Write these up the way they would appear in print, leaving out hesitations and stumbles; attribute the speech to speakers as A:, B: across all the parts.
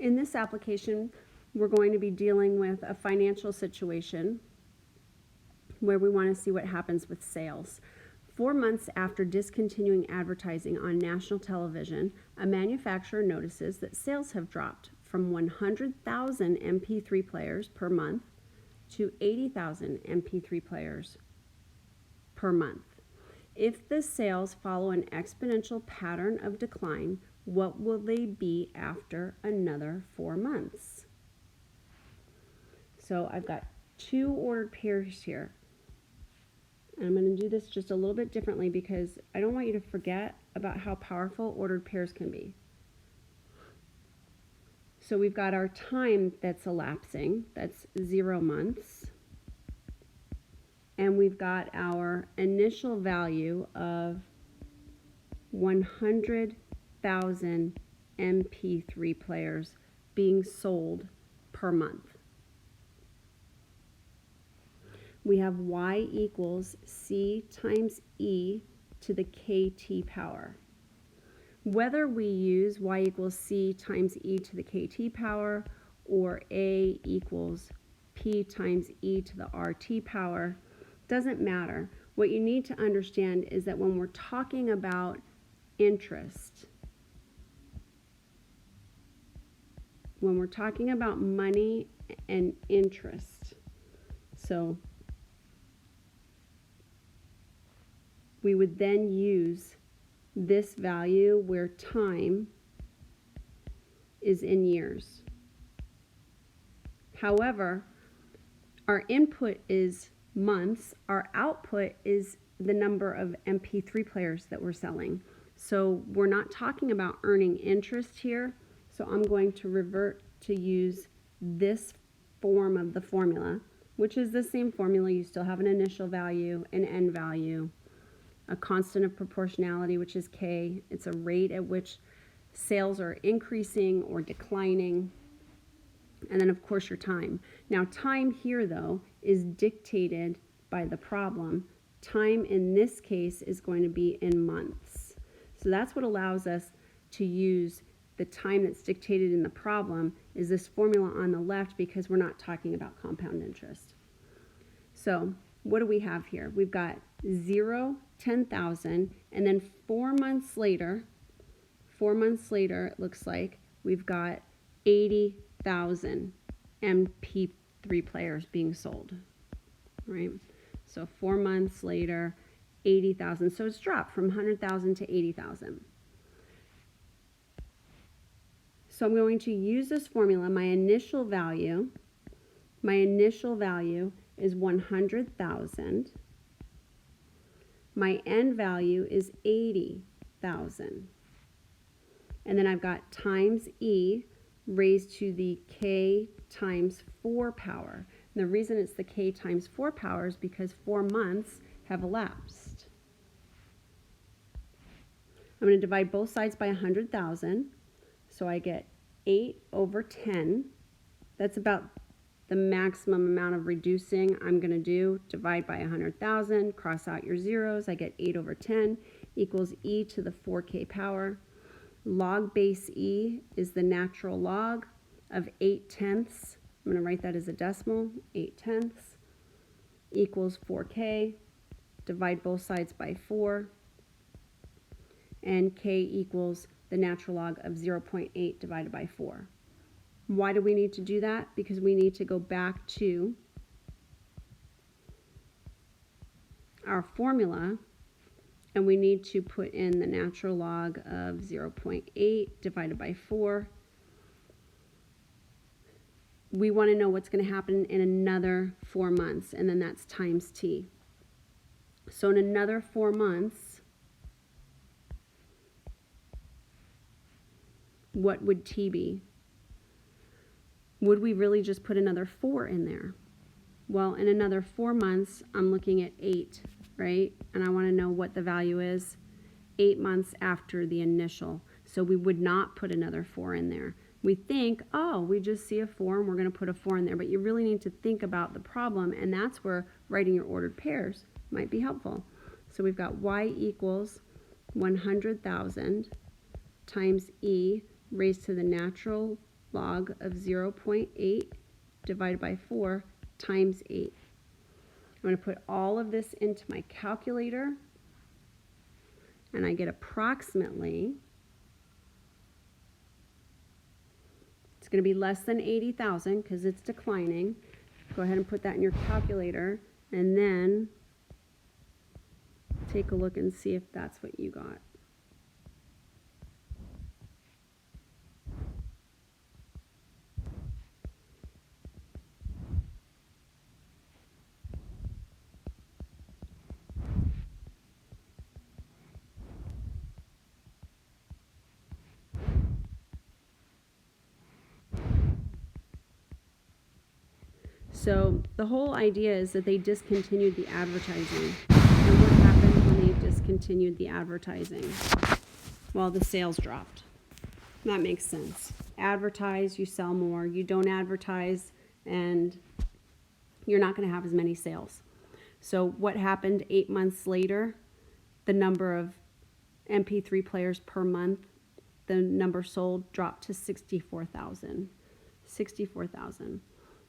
A: In this application, we're going to be dealing with a financial situation where we want to see what happens with sales. 4 months after discontinuing advertising on national television, a manufacturer notices that sales have dropped from 100,000 MP3 players per month to 80,000 MP3 players per month. If the sales follow an exponential pattern of decline, what will they be after another 4 months? So I've got 2 ordered pairs here. And I'm going to do this just a little bit differently because I don't want you to forget about how powerful ordered pairs can be. So we've got our time that's elapsing, that's 0 months. And we've got our initial value of 100,000 MP3 players being sold per month. We have y equals c times e to the kt power. Whether we use y equals c times e to the kt power or a equals p times e to the rt power doesn't matter. What you need to understand is that when we're talking about interest, when we're talking about money and interest, so we would then use this value where time is in years. However, our input is months, our output is the number of MP3 players that we're selling. So we're not talking about earning interest here, so I'm going to revert to use this form of the formula, which is the same formula. You still have an initial value, an end value, a constant of proportionality, which is K. It's a rate at which sales are increasing or declining. And then, of course, your time. Now, time here, though, is dictated by the problem. Time in this case is going to be in months. So that's what allows us to use the time that's dictated in the problem is this formula on the left because we're not talking about compound interest. So what do we have here? We've got 0, 10,000, and then 4 months later, it looks like we've got 80,000 MP3 players being sold, right? So 4 months later, 80,000. So it's dropped from 100,000 to 80,000. So I'm going to use this formula. My initial value is 100,000. My end value is 80,000. And then I've got times E raised to the K times 4 power. And the reason it's the K times 4 power is because 4 months have elapsed. I'm going to divide both sides by 100,000. So I get 8 over 10. That's about the maximum amount of reducing I'm going to do. Divide by 100,000, cross out your zeros. I get 8 over 10 equals e to the 4k power. Log base e is the natural log of 8/10. I'm going to write that as a decimal. 8/10 equals 4k. Divide both sides by 4. And k equals the natural log of 0.8 divided by 4. Why do we need to do that? Because we need to go back to our formula and we need to put in the natural log of 0.8 divided by 4. We want to know what's going to happen in another 4 months, and then that's times t. So in another 4 months, what would t be? Would we really just put another 4 in there? Well, in another 4 months, I'm looking at 8, right? And I want to know what the value is 8 months after the initial. So we would not put another 4 in there. We think, oh, we just see a 4 and we're going to put a 4 in there. But you really need to think about the problem, and that's where writing your ordered pairs might be helpful. So we've got y equals 100,000 times e raised to the natural log of 0.8 divided by 4 times 8. I'm going to put all of this into my calculator, and I get approximately, it's going to be less than 80,000 because it's declining. Go ahead and put that in your calculator, and then take a look and see if that's what you got. So the whole idea is that they discontinued the advertising. And what happened when they discontinued the advertising? Well, the sales dropped. That makes sense. Advertise, you sell more. You don't advertise, and you're not going to have as many sales. So what happened 8 months later? The number of MP3 players per month, the number sold dropped to 64,000. 64,000.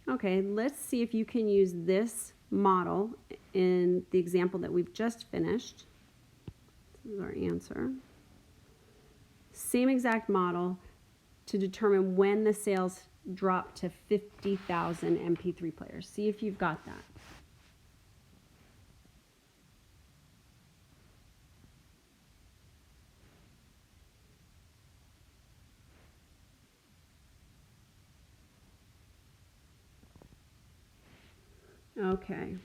A: Okay, let's see if you can use this model in the example that we've just finished. This is our answer. Same exact model to determine when the sales drop to 50,000 MP3 players. See if you've got that. Okay.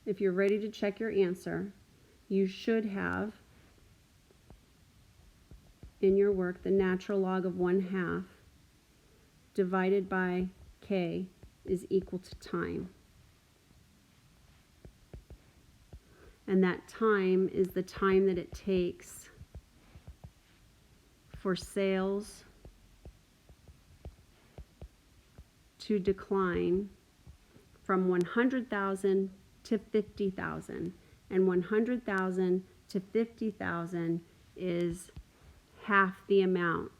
A: If you're ready to check your answer, you should have in your work the natural log of 1/2 divided by k is equal to time. And that time is the time that it takes for sales to decline from 100,000 to 50,000. And 100,000 to 50,000 is half the amount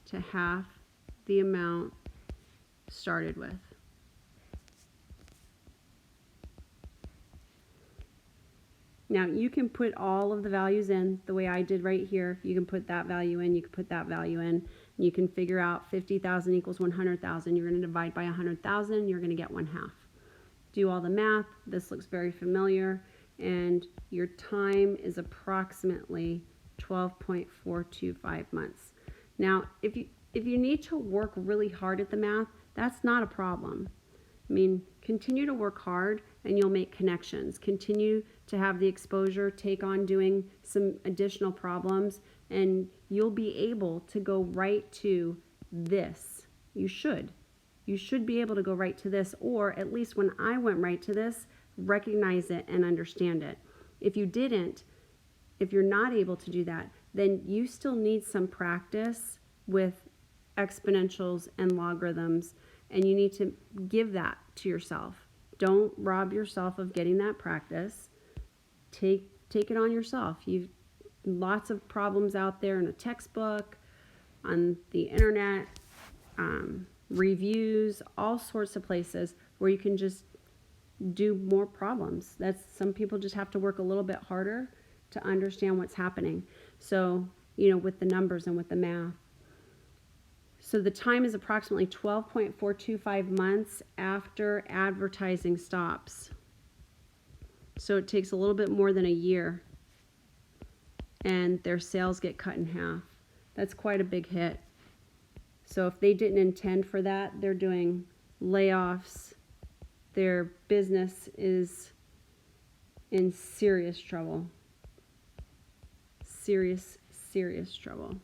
A: to half the amount started with. Now you can put all of the values in the way I did right here. You can put that value in, you can put that value in, and you can figure out 50,000 equals 100,000. You're going to divide by 100,000, you're going to get 1/2. Do all the math. This looks very familiar, and your time is approximately 12.425 months. Now, if you need to work really hard at the math, that's not a problem. I mean, continue to work hard and you'll make connections. Continue to have the exposure, take on doing some additional problems, and you'll be able to go right to this. You should be able to go right to this, or at least when I went right to this, recognize it and understand it. If you didn't, if you're not able to do that, then you still need some practice with exponentials and logarithms, and you need to give that to yourself. Don't rob yourself of getting that practice. Take it on yourself. You've lots of problems out there in a textbook, on the internet, reviews, all sorts of places where you can just do more problems. Some people just have to work a little bit harder to understand what's happening. So, with the numbers and with the math. So the time is approximately 12.425 months after advertising stops. So it takes a little bit more than a year, and their sales get cut in half. That's quite a big hit. So if they didn't intend for that, they're doing layoffs. Their business is in serious trouble. Serious trouble.